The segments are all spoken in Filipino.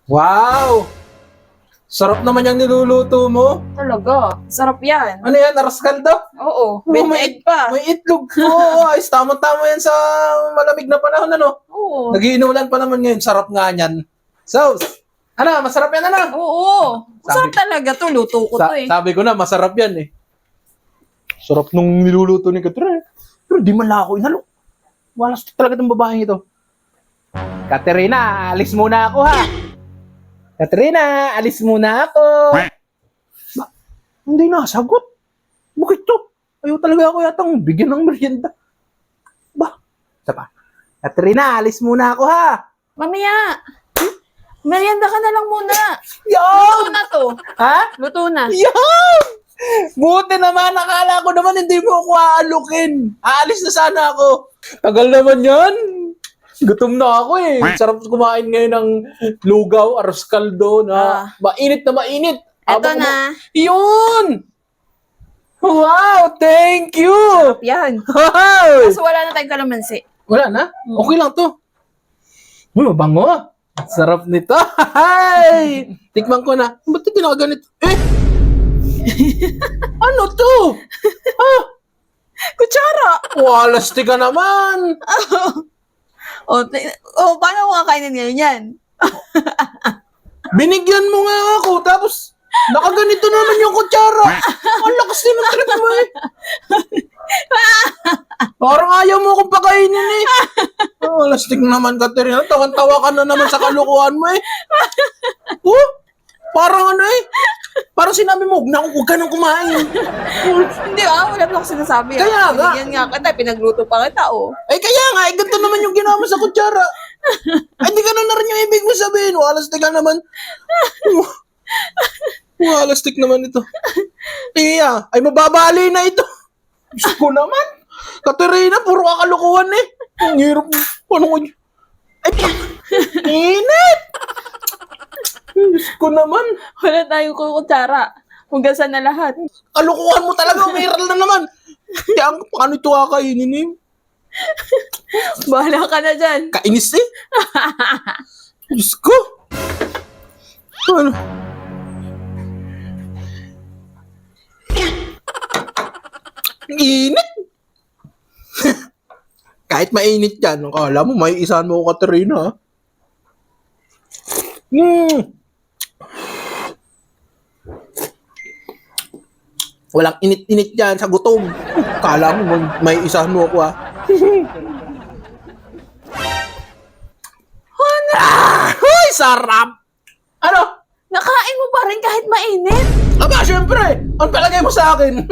Wow! Sarap naman yung niluluto mo. Talaga. Sarap yan. Ano yan, aras kaldo? Oo. Oh, May egg pa. May itlog po. Ayos, tama-tama yan sa malamig na panahon, ano? Oo. Nagiinulan pa naman ngayon. Sarap nga yan. So, ano, masarap yan, ano? Oo. Masarap Sabi- talaga to. Luto ko to eh. Sabi ko na, masarap yan eh. Sarap nung niluluto ni Katrina. Pero di man lang ako inalo. Walas talaga itong babaeng ito. Katerina, alis muna ako ha. Katrina, alis muna ako. Hindi nasagot. Bakit to? Ayaw talaga ako yatang bigyan ng merienda. Isa pa. Katrina, alis muna ako ha. Mamaya. Merienda ka na lang muna. Luto Yan! na to. Ha? Luto na. Yan! Buti naman, akala ko naman hindi mo ako aalukin. Aalis na sana ako. Tagal naman yan. Gutom na ako eh. Sarap kumain ngayon ng lugaw, arroz caldo na mainit na mainit. Eto Habang na. Yun! Wow! Thank you! Yan. Wow! Kaso wala na tayong kalamansi. Wala na? Okay lang to. Uy, mabango ah. Sarap nito. Hay! Tikman ko na. Ba't ito ganito? Eh! Ano to? Ah! Kutsara. Walas ka naman. Paano mo kakainin ngayon yan? Binigyan mo nga ako, tapos nakaganito naman yung kutsara. Ang lakas din ng trip mo eh. Parang ayaw mo akong pakainin eh. Oh, lastik naman, Katerina. Tawan-tawa ka na naman sa kalukuhan mo eh. Oh, parang ano eh. Parang sinabi mo, huwag ka nang kumain. Hindi wala lang ako sinasabi. Kaya nga. Binigyan nga kita, pinagluto pa kita Eh kaya nga, eh, ganito naman yung ginawa mo sa kutsara. Ay, hindi ka na rin yung ibig mo sabihin. Walastik ka naman. Walastik naman ito. Iya, ay mababali na ito. Diyos ko naman. Katerina, puro kakalukuhan eh. Ang hirap. Ano ko? Ay, init! Diyos ko naman. Wala tayong kutsara. Hugasan na lahat. Kalukuhan mo talaga. Viral na naman. Kaya paano ito kakainin eh? Bahala ka na dyan. Kainis eh. Diyos ko. Ano? Ang init. Kahit mainit yan, akala mo may isahan mo ko, Katerina. Walang init-init yan sa gutom. Akala mo may isahan mo ako, Huy, sarap! Ano? Nakain mo pa rin kahit mainit. Aba, syempre! Ang palagay mo sa akin?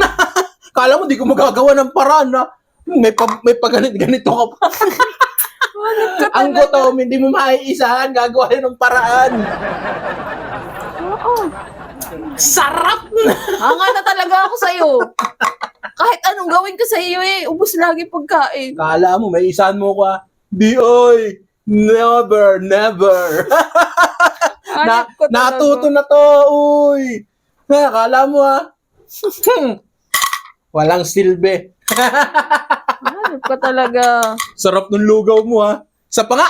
Kala mo di ko magagawa ng paraan na may paganit-ganito ka pa. Ang gutom, hindi mo maiisahan, gagawa yun ng paraan. Oo. Sarap! Hanga na talaga ako sa'yo. Kahit anong gawin ko sa'yo ubos lagi pagkain. Kala mo, may isahan mo ka. Di oy! Never, never! Hanap ko talaga. Natuto na to, uy! Kala mo walang silbi. Hanap ko talaga. Sarap ng lugaw mo Sa pa nga!